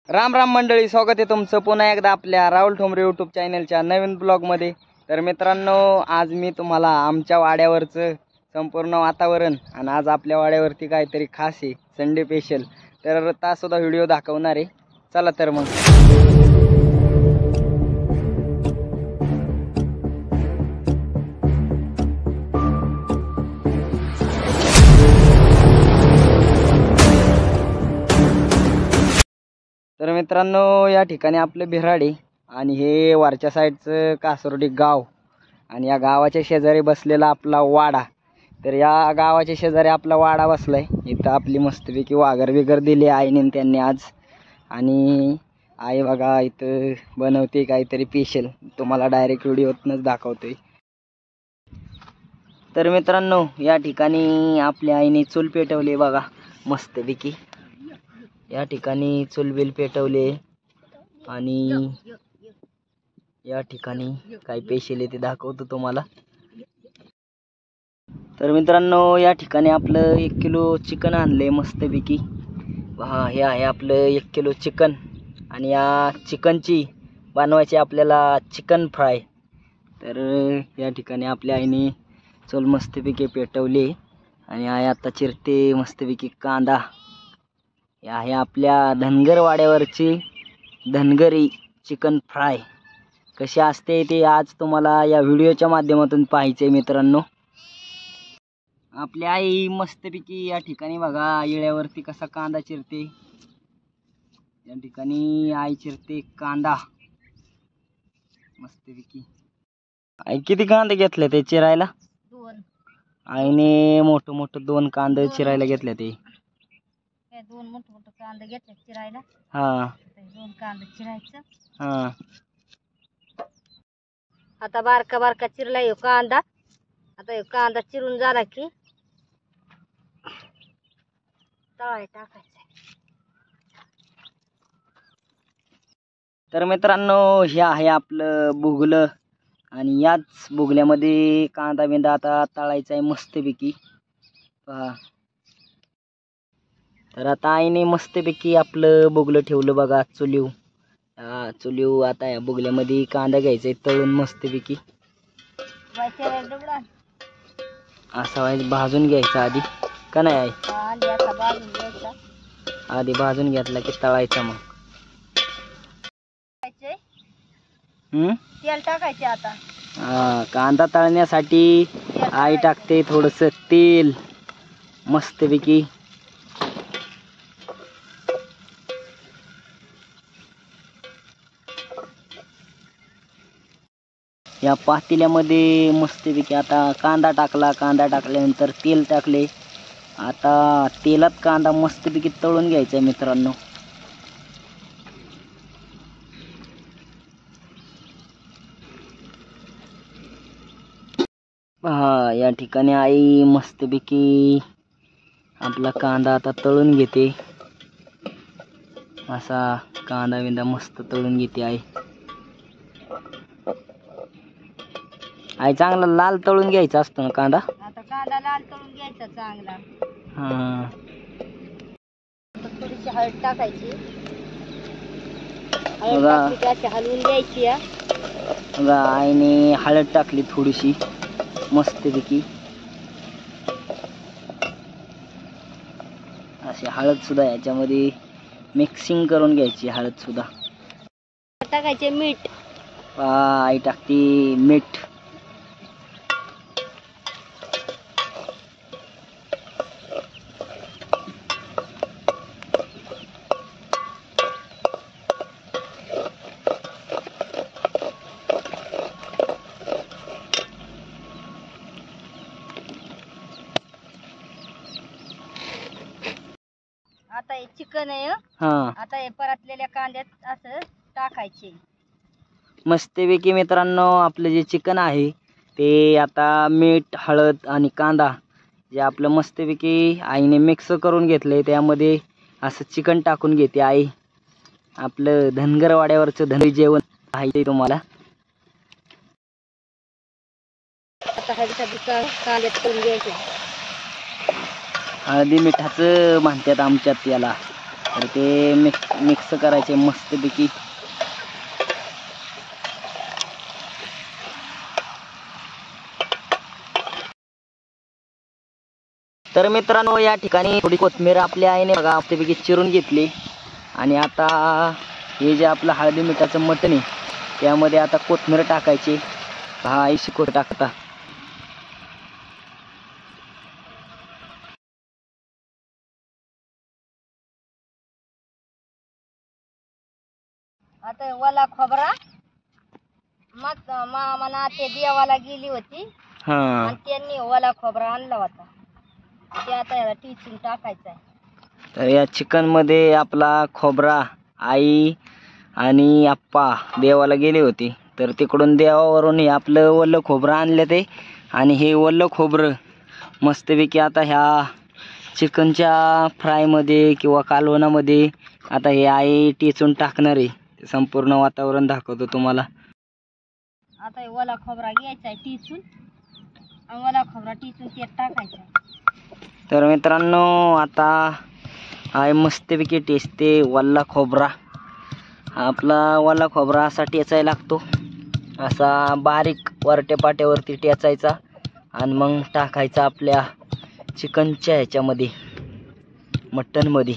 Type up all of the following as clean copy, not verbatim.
राम राम मंडळी, स्वागत आहे तुमचं पुन्हा एकदा आपल्या राहुल ठोंबरे यूट्यूब चॅनलच्या नवीन ब्लॉगमध्ये। तर मित्रांनो, आज मी तुम्हाला आमच्या वाड्यावरचं संपूर्ण वातावरण आणि आज आपल्या वाड्यावरती काहीतरी खास आहे, संडे स्पेशल, तर तासुद्धा व्हिडिओ दाखवणार आहे। चला तर मग। तर मित्रांनो, या ठिकाणी आपले बिराडे आणि हे वरच्या साईडचं कासर्डी गाव आणि या गावाच्या शेजारी बसलेला आपला वाडा। तर या गावाच्या शेजारी आपला वाडा बसलाय। इथं आपली मस्तपैकी वाघर बिगर दिली आईने त्यांनी आज, आणि आई बघा इथं बनवते काहीतरी स्पेशल, तुम्हाला डायरेक्ट व्हिडिओतनंच दाखवतोय। तर मित्रांनो, या ठिकाणी आपल्या आईने चूल पेटवली बघा मस्तपैकी। या ठिकाणी चुलबिल पेटवले आणि या ठिकाणी काय स्पेशल आहे ते दाखवतो तुम्हाला। तर मित्रांनो, या ठिकाणी आपलं 1 किलो चिकन आणले मस्तपैकी। हा, हे आहे आपलं 1 किलो चिकन आणि या चिकनची बनवायची आपल्याला चिकन फ्राय। तर या ठिकाणी आपल्या आईने चूल मस्तपैकी पेटवली आणि आई आता चिरते मस्तपैकी कांदा। हे आहे आपल्या धनगर वाड्यावरची धनगरी चिकन फ्राय। कशी असते ते आज तुम्हाला या व्हिडिओच्या माध्यमातून पाहायचे मित्रांनो। आपली आई मस्तपैकी या ठिकाणी बघा इळ्यावरती कसा कांदा चिरते। या ठिकाणी आई चिरते कांदा मस्तपैकी। आई किती कांदे घेतले ते चिरायला? 2। आईने मोठं 2 कांदे चिरायला घेतले ते। 2 मोठे कांदे घेतले चिरायला। हा, 2 कांदे चिरायचं। हा, आता बारका चिरला यो कांदा। आता यो कांदा चिरून झाला की तळाय टाकायचा। तर मित्रांनो, हे आहे आपलं बुगलं आणि याच बुगल्यामध्ये कांदा बिंदा आता तळायचा आहे मस्तपैकी पहा। तर आता आईने मस्तपैकी आपलं बुगलं ठेवलं बघा चुलीव। चुलीव आता या बुगल्यामध्ये कांदा घ्यायचा तळून मस्तपैकी असा वाईज भाजून घ्यायचा आधी, का नाही आई? आधी भाजून घेतला की तळायचा मग। तेल टाकायचे आता। कांदा तळण्यासाठी आई टाकते थोडस तेल मस्तपैकी। या पातेल्यामध्ये मस्तपैकी आता कांदा टाकला, कांदा टाकल्यानंतर तेल टाकले। आता तेलात कांदा मस्तपैकी तळून घ्यायचा मित्रांनो। हा, या ठिकाणी आई मस्तपैकी आपला कांदा आता तळून घेते। असा कांदा बिंदा मस्त तळून घेते आई। आई चांगला लाल तळून घ्यायचा असतो ना कांदा? आता कांदा लाल तळून घ्यायचा चांगला। हा, थोडीशी हळद टाकायची। हळद टाकली की अशी हलवून घ्यायची। बघा आईने हळद टाकली थोडीशी मस्तपैकी। अशी हळद सुद्धा याच्यामध्ये मिक्सिंग करून घ्यायची, हळद सुद्धा टाकायचे। मीठ आई टाकते मीठ। आता हे चिकन आहे। आता हे परतलेल्या कांद्यात असं टाकायचे मस्तपैकी मित्रांनो। आपलं जे चिकन आहे ते आता मीठ, हळद आणि कांदा जे आपलं मस्तपैकी आईने मिक्स करून घेतलंय त्यामध्ये असं चिकन टाकून घेते आई। आपलं धनगर वाड्यावरचं धनगर जेवण आहे ते तुम्हाला। आता कांद्यात तळून घ्यायचं। हळदी मिठाचं म्हणतात आमच्यात याला। तर ते मिक्स करायचे मस्तपैकी. तर मित्रांनो या ठिकाणी थोडी कोथिंबीर आपल्या आईने बघा मस्तपैकी चिरून घेतली. आणि आता हे जे आपलं हळदी मिठाचं मटण आहे त्यामध्ये आता कोथिंबीर टाकायची. हा आई शिकवत टाकता. आता वाला खोबरा मग मामाना ते देवाला गेली होती आणि त्यांनी वाला खोबरा आणला होता ते आता याला टिचून टाकायचा आहे. तर या चिकन मध्ये आपला खोबरा आई आणि आप्पा देवाला गेले होते तर तिकडून देवावरून हे आपलं वल्ल खोबरं आणलं ते. आणि हे वल्ल खोबरं मस्तपैकी आता ह्या चिकनच्या फ्रायमध्ये किंवा कालवणामध्ये आता हे आई टिचून टाकणार आहे. संपूर्ण वातावरण दाखवतो तुम्हाला. आता हे वला खोबरा घ्यायचा आहे टिचून आणि वला खोबरा टिचून त्यात टाकायचा आहे. तर मित्रांनो आता आहे मस्तपैकी टेचते वल्ला खोबरा. आपला वल्ला खोबरा असा टेचायला लागतो, असा बारीक वरट्या पाट्यावरती टेचायचा आणि मग टाकायचा आपल्या चिकनच्या ह्याच्यामध्ये मटनमध्ये.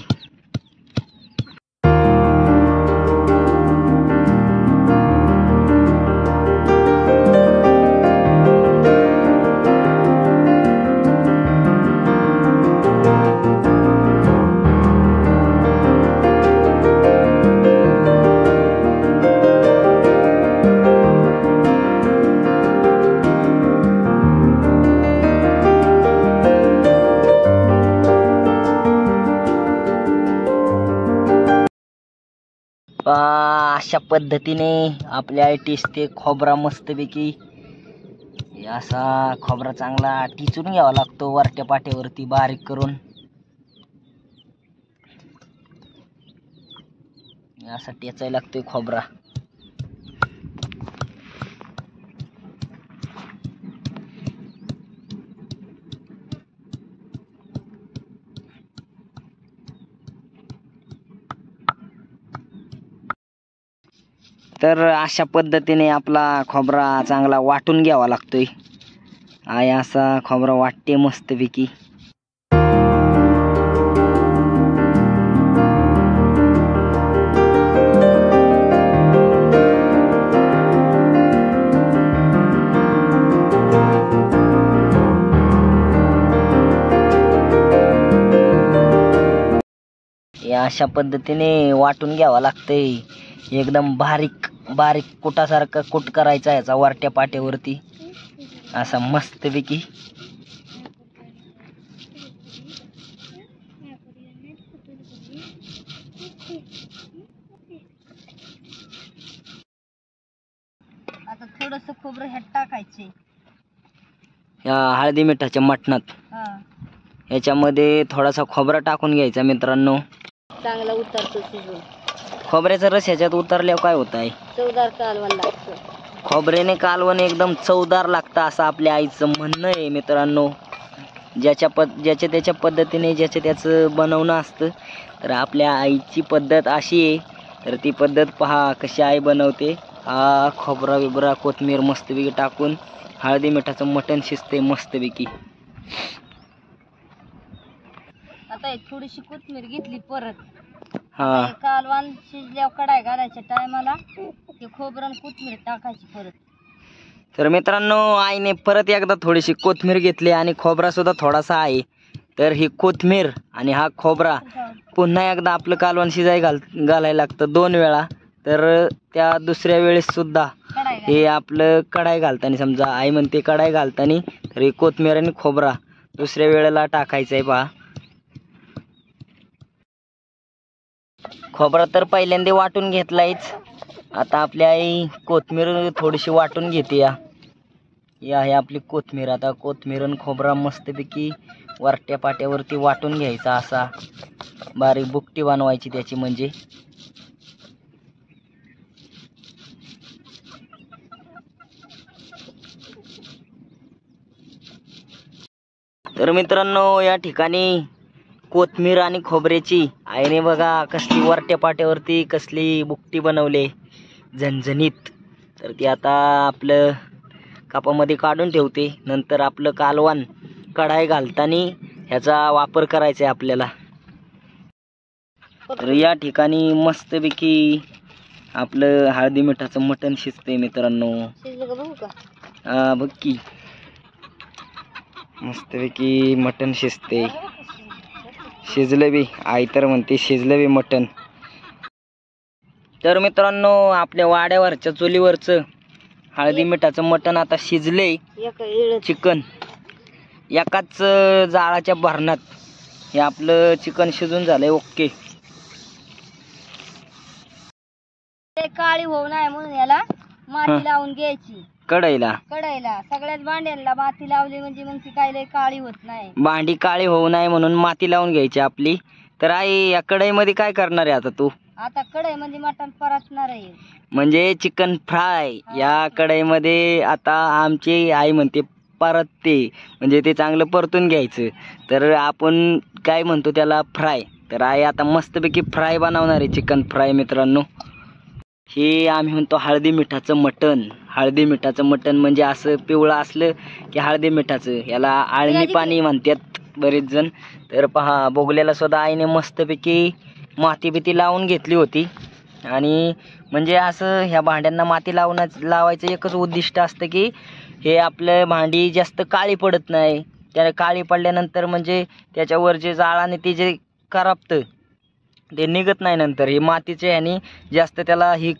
अशा पद्धतीने आपल्या टिचते खोबरा मस्तपैकी. असा खोबरा चांगला टिचून घ्यावा लागतो वरट्या पाट्यावरती बारीक करून. असा टेचायला लागतोय खोबरा. तर अशा पद्धतीने आपला खोबरा चांगला वाटून घ्यावा लागतोय. आई असा खोबरा वाटते मस्तपैकी. या अशा पद्धतीने वाटून घ्यावा लागतंय. एकदम बारीक बारीक कुटासारखं कूट करायचा याचा वरट्या पाट्यावरती असा मस्तपैकी. आता थोडस खोबरं ह्यात टाकायचे या हळदी मिठाच्या मटणात. याच्यामध्ये थोडासा खोबरा टाकून घ्यायचा मित्रांनो. चांगला उतरतो शिजून. खोबऱ्याचा रस ह्याच्यात उतरल्यावर काय होत आहे, चवदार कालवण लागतं. खोबऱ्याने कालवण एकदम चवदार लागतं असं आपल्या आईचं म्हणणं आहे मित्रांनो. ज्याच्या त्याच्या पद्धतीने ज्याच्या त्याचं बनवणं असतं. तर आपल्या आईची पद्धत अशी आहे, तर ती पद्धत पहा कशी आई बनवते. हा खोबरा बिबरा कोथिंबीर मस्तपैकी टाकून हळदी मिठाचं मटण शिजते मस्तपैकी. आता थोडीशी कोथिंबीर घेतली परत. हा कालवण शिजल्यावर कढाई घालायच्या टायमाला ते खोबरं कोथिंबीर टाकायची परत. तर मित्रांनो आईने परत एकदा थोडीशी कोथिंबीर घेतली आणि खोबरा सुद्धा थोडासा आहे. तर ही कोथिंबीर आणि हा खोबरा पुन्हा एकदा आपलं कालवण घालायला लागतं 2 वेळा. तर त्या दुसऱ्या वेळेस सुद्धा हे आपलं कढाई घालताना, समजा आई म्हणते कढाई घालताना, तर हे कोथिंबीर आणि खोबरा दुसऱ्या वेळेला टाकायचं आहे पहा. खोबरा तर पहिल्यांदा वाटून घेतलायच. आता आपली आई कोथिंबीर थोडीशी वाटून घेते. या आहे आपली कोथिंबीर. आता कोथिंबीर आणि खोबरा मस्तपैकी वरट्या पाट्यावरती वाटून घ्यायचा. असा बारीक बुकटी बनवायची त्याची म्हणजे. तर मित्रांनो या ठिकाणी कोथिंबीर आणि खोबऱ्याची आईने बघा कसली वरट्या पाट्यावरती कसली बुकटी बनवले झणझणीत. तर ती आता आपलं कापामध्ये काढून ठेवते. नंतर आपलं कालवण कढाई घालताना ह्याचा वापर करायचा आहे आपल्याला. तर या ठिकाणी मस्तपैकी आपलं हळदी मिठाचं मटण शिजते मित्रांनो. हा बघ की मस्तपैकी मटण शिजते. शिजलं बी, आई तर म्हणते शिजलं बी मटण. तर मित्रांनो आपल्या वाड्यावरच्या चुलीवरचं हळदी मिठाचं मटण आता शिजले. चिकन एकाच जाळाच्या भरणात हे आपलं चिकन शिजून झालंय. ओके. काळी होऊ नये म्हणून याला माती लावून घ्यायची. कढईला सगळ्याच भांड्यांना माती लावली म्हणजे मग ती काय लय काळी होत नाही. भांडी काळी होऊ नये म्हणून माती लावून घ्यायची आपली. तर आई या कढईमध्ये काय करणार आहे आता तू? आता कढईमध्ये मटण परतणार आहे. म्हणजे चिकन फ्राय या कढईमध्ये आता आमची आई म्हणते परतते, म्हणजे ते चांगलं परतून घ्यायचं. तर आपण काय म्हणतो त्याला फ्राय. तर आई आता मस्तपैकी फ्राय बनवणार आहे, चिकन फ्राय मित्रांनो. हे आम्ही म्हणतो हळदी मिठाचं मटण. हळदी मिठाचं मटण म्हणजे असं पिवळं असलं की हळदी मिठाचं. याला आळणी पाणी म्हणतात बरेच जण. तर पहा बोगल्याला सुद्धा आईने मस्तपैकी माती बिती लावून घेतली होती. आणि म्हणजे असं ह्या भांड्यांना माती लावायचं एकच उद्दिष्ट असतं की हे आपलं भांडी जास्त काळी पडत नाही. त्याला काळी पडल्यानंतर म्हणजे त्याच्यावर जे जाळाने ते जे करपतं ते निघत नाही. नंतर हे मातीचे ह्यानी जास्त त्याला ही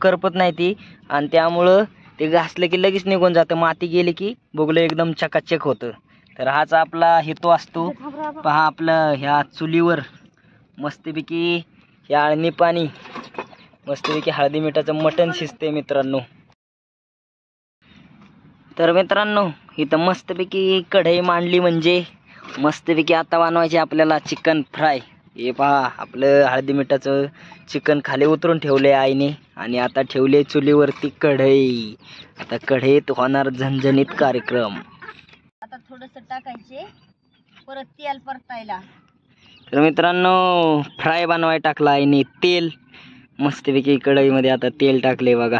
करपत नाही ती, आणि त्यामुळं ते घासलं की लगेच निघून जातं. माती गेली की बोगलं एकदम चकाचक होतं. तर हाच आपला हेतू असतो. पहा आपलं ह्या चुलीवर मस्तपैकी हे आळणी पाणी मस्तपैकी हळदी मिठाचं मटण शिजते मित्रांनो. तर मित्रांनो इथं मस्तपैकी कढई मांडली म्हणजे मस्तपैकी आता बनवायचे आपल्याला चिकन फ्राय. हे पहा आपलं हळदी मिठाचं चिकन खाली उतरून ठेवले आईने, आणि आता ठेवले चुलीवरती कढई. आता कढईत होणार झणझणीत कार्यक्रम. आता थोडंसं टाकायचे, परत तेल परतायला. तर मित्रांनो फ्राय बनवाय टाकला आईने तेल. मस्तपैकी कढईमध्ये आता तेल टाकले. बघा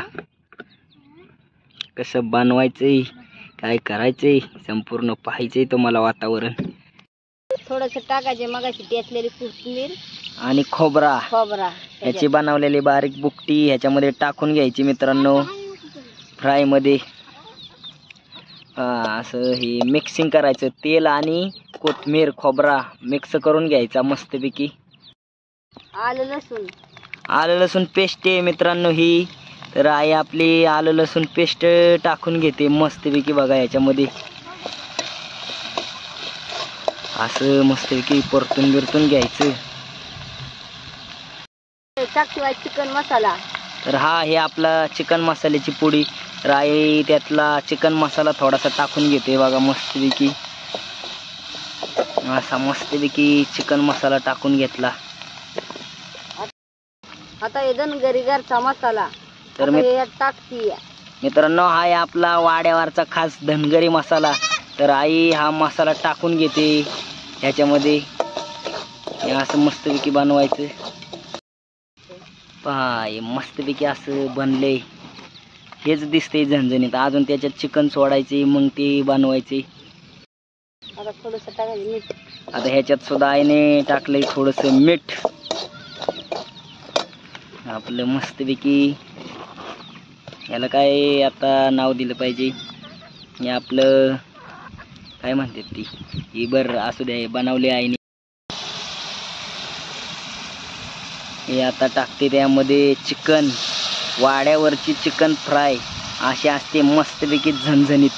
कसं बनवायचंय, काय करायचंय संपूर्ण पाहायचंय तुम्हाला वातावरण. थोडंसं टाकायचे मगाशी टेचलेली कोथिंबीर आणि खोबरा ह्याची बनवलेली बारीक बुकटी ह्याच्यामध्ये टाकून घ्यायची मित्रांनो फ्राय मध्ये. असं हे मिक्सिंग करायचं. तेल आणि कोथिंबीर खोबरा मिक्स करून घ्यायचा मस्तपैकी. आलं लसूण पेस्ट आहे मित्रांनो ही. तर आई आपली आलं लसूण पेस्ट टाकून घेते मस्तपैकी. बघा याच्यामध्ये असं मस्तपैकी परतून बिरतून घ्यायचं. चिकन मसाला. तर हा हे आपला चिकन मसाल्याची पुडी. तर आई त्यातला चिकन मसाला थोडासा टाकून घेते. बघा मस्तपैकी असा मस्तपैकी चिकन मसाला टाकून घेतला. आता हे धनगरी घरचा मसाला तर टाकती मित्रांनो. हा आहे आपला वाड्यावरचा खास धनगरी मसाला. तर आई हा मसाला टाकून घेते ह्याच्यामध्ये. हे असं मस्तपैकी बनवायचं. पहा हे मस्तपैकी असं बनले. हेच दिसते झणझणीत. अजून त्याच्यात चिकन सोडायचे मग ते बनवायचे. आता थोडंसं टाकायचं मीठ. आता ह्याच्यात सुद्धा आईने टाकलंय थोडंसं मीठ. आपलं मस्तपैकी याला काय आता नाव दिलं पाहिजे. हे आपलं काय म्हणतात ती ही बरं असू द्या. बनवले आईने. हे आता टाकते त्यामध्ये चिकन. वाड्यावरची चिकन फ्राय अशी असते मस्तपैकी झणझणीत.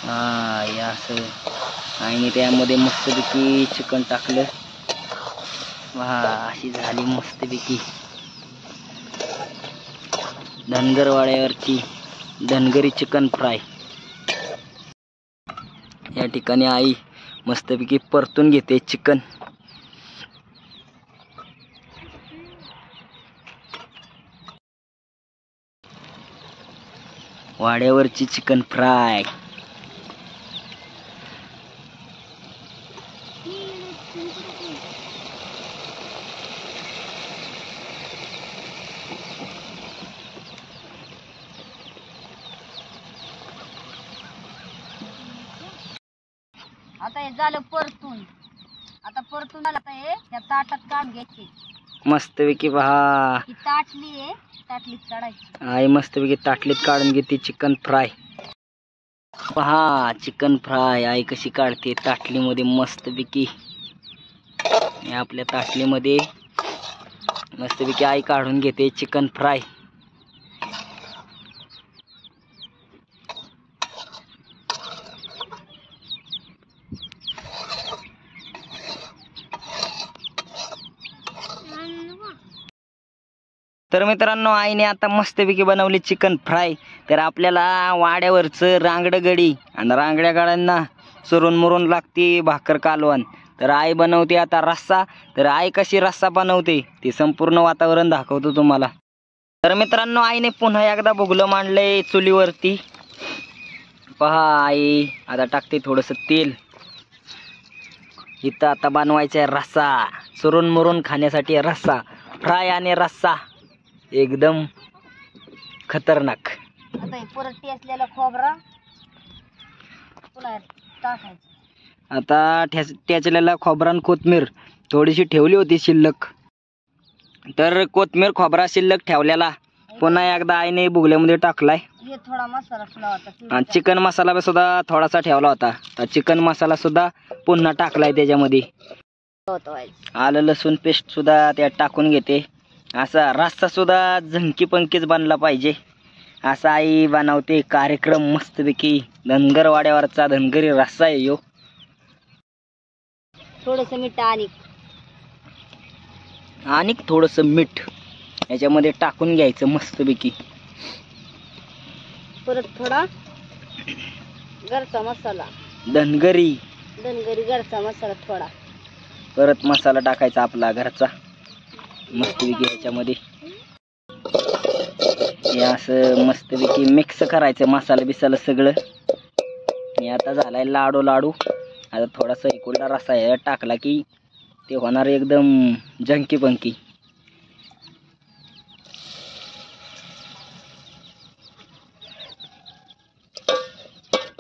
हे असं आईने त्यामध्ये मस्तपैकी चिकन टाकलं. अशी झाली मस्तपैकी धनगरवाड्यावरची धनगरी चिकन फ्राय. या ठिकाणी आई मस्तपैकी परतून घेते चिकन. वाड्यावरची chicken fry. आता हे झालं परतून. आता परतून झालं, आता हे त्या ताटात काढून घ्यायची. मस्तपैकी पहा ही ताटली आहे, ताटलीत काढायची. आई मस्तपैकी ताटलीत काढून घेते चिकन फ्राय. पहा चिकन फ्राय आई कशी काढते ताटलीमध्ये मस्तपैकी. आपल्या ताटलीमध्ये मस्तपैकी आई काढून घेते चिकन फ्राय. तर मित्रांनो आईने आता मस्तपैकी बनवली चिकन फ्राय. तर आपल्याला वाड्यावरचं रांगडं गडी आणि रांगड्या गाड्यांना चुरून मुरून लागते भाकर कालवण. तर आई बनवते आता रस्सा. तर आई कशी रस्सा बनवते ते संपूर्ण वातावरण दाखवतो तुम्हाला. तर मित्रांनो आईने पुन्हा एकदा भुगलं मांडलंय चुलीवरती. पहा आई आता टाकते थोडंसं तेल. इथं आता बनवायचा आहे रस्सा, चुरून मुरून खाण्यासाठी रस्सा. फ्राय आणि रस्सा एकदम खतरनाक. आता हे परत असलेला खोबरा पुन्हा टाकायचं. आता ठेचलेला खोबरा आणि कोथमीर थोडीशी ठेवली होती शिल्लक. तर कोथमीर खोबरा शिल्लक ठेवलेला पुन्हा एकदा आईने भुगल्यामध्ये टाकलाय. हे थोडा मसाला ठेवला होता आणि चिकन मसाला सुद्धा थोडासा ठेवला होता. तर चिकन मसाला सुद्धा पुन्हा टाकलाय त्याच्यामध्ये. आलं लसूण पेस्ट सुद्धा त्यात टाकून घेते. असा रस्सा सुद्धा झंकी पंकीच बनला पाहिजे असा आई बनवते कार्यक्रम मस्तपैकी. धनगरवाड्यावरचा धनगरी रस्सा आहे यो. थोडस मीठ आणि थोडंसं मीठ याच्यामध्ये टाकून घ्यायचं मस्तपैकी. परत थोडा घरचा मसाला, धनगरी घरचा मसाला थोडा. परत मसाला टाकायचा आपला घरचा मस्तपैकी ह्याच्यामध्ये. हे असं मस्तपैकी मिक्स करायचं मसाला बिसाला सगळं. हे आता झालाय लाडू. आता थोडासा इकडला रस्सा ह्याच्यात टाकला की ते होणार एकदम जंकी पंकी.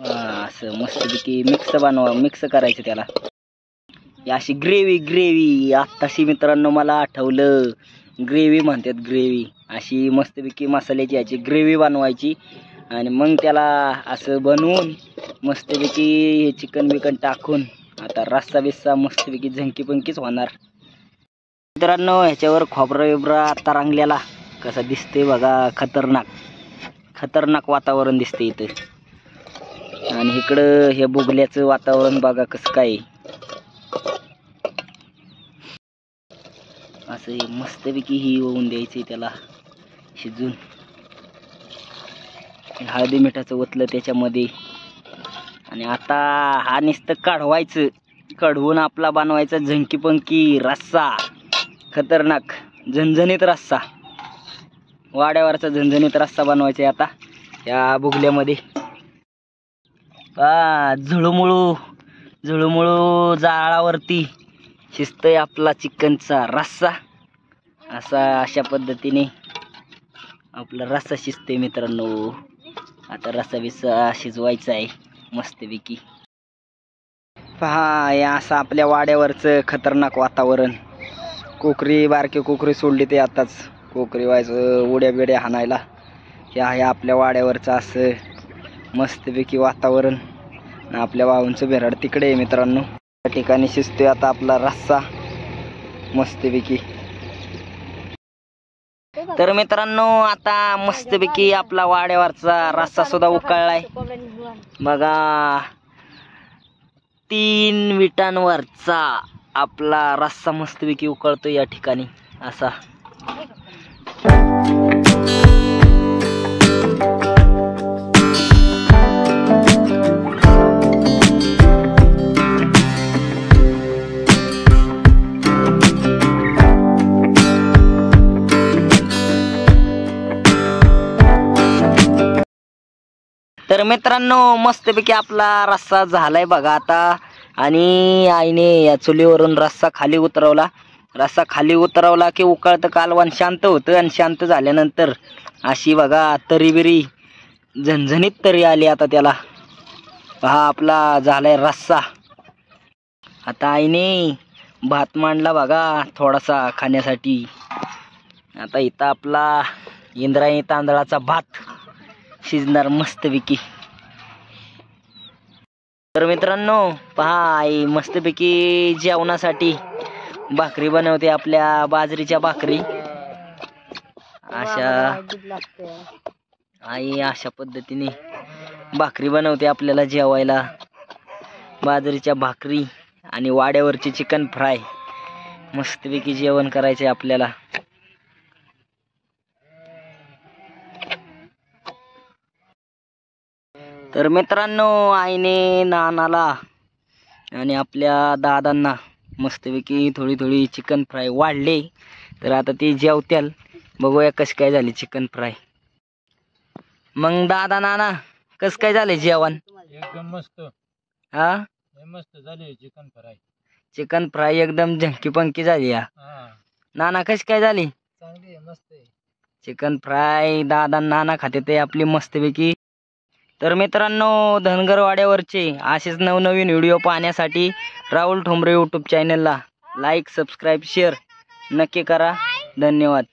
असं मस्तपैकी मिक्स करायचं त्याला. अशी ग्रेव्ही आत्ताशी मित्रांनो मला आठवलं. ग्रेव्ही म्हणतात ग्रेव्ही. अशी मस्तपैकी मसाल्याची याची ग्रेव्ही बनवायची आणि मग त्याला असं बनवून मस्तपैकी हे चिकन बिकन टाकून आता रस्सा बिस्सा मस्तपैकी झंकी पंकीच होणार. मित्रांनो ह्याच्यावर खोबरा बिबरा आता रांगलेला कसा दिसते बघा. खतरनाक वातावरण दिसते इथं. आणि इकडं हे भुगल्याचं वातावरण बघा कसं काय. असं मस्तपैकी ही होऊन द्यायची त्याला शिजून. हळदी मिठाचं ओतलं त्याच्यामध्ये. आणि आता हा नुसतं काढवायचं. कढवून आपला बनवायचा झंकी पंकी रस्सा. खतरनाक झणझणीत रस्सा. वाड्यावरचा झणझणीत रस्सा बनवायचा आता या भुगल्यामध्ये. झुळूमुळू जाळावरती शिजतोय आपला चिकनचा रस्सा. अशा पद्धतीने आपला रस्सा शिजते मित्रांनो. आता रस्सा बिस्सा शिजवायचा आहे मस्तपैकी. पहा या असं आपल्या वाड्यावरचं खतरनाक वातावरण. बारके कोकरी सोडली ते आताच. कोकरी व्हायचं उड्या बिड्या हाणायला. हे आहे आपल्या वाड्यावरचं असं मस्तपैकी वातावरण. आपल्या वाहूंचं बेराड तिकडे आहे मित्रांनो. त्या ठिकाणी शिजतोय आता आपला रस्सा मस्तपैकी. तर मित्रांनो आता मस्तपैकी आपला वाड्यावरचा रस्सा सुद्धा उकळलाय बघा. 3 विटांवरचा आपला रस्सा मस्तपैकी उकळतो या ठिकाणी असा. तर मित्रांनो मस्तपैकी आपला रस्सा झालाय बघा आता. आणि आईने या चुलीवरून रस्सा खाली उतरवला की उकळतं कालवण शांत होतं. आणि शांत झाल्यानंतर अशी बघा तरी बिरी झणझणीत तरी आली आता त्याला. पहा आपला झालाय रस्सा आता आईने भात मांडला बघा थोडासा खाण्यासाठी. आता इथं आपला इंद्रायणी तांदळाचा भात शिजणार मस्तपैकी. तर मित्रांनो पहा, आई मस्तपैकी जेवणासाठी भाकरी बनवते, आपल्या बाजरीच्या भाकरी. आई अशा पद्धतीने भाकरी बनवते आपल्याला जेवायला. बाजरीच्या भाकरी आणि वाड्यावरची चिकन फ्राय. मस्तपैकी जेवण करायचे आपल्याला. तर मित्रांनो आईने नानाला आणि आपल्या दादांना मस्तपैकी थोडी थोडी चिकन फ्राय वाढले. तर आता ते जेवत्याल. बघूया कशी काय झाली चिकन फ्राय. मग दादा नाना कसं काय झाले जेवण? एकदम मस्त. हा मस्त झाले चिकन फ्राय. चिकन फ्राय एकदम झंकी पंकी झाली. नाना कशी काय झाली? चांगली मस्त आहे चिकन फ्राय. दादा नाना खाते ते आपली मस्तपैकी. तर मित्रांनो धनगरवाड्यावरचे असेच नवनवीन व्हिडिओ पाहण्यासाठी राहुल ठोंबरे यूट्यूब चॅनलला लाईक सबस्क्राईब शेअर नक्की करा. धन्यवाद.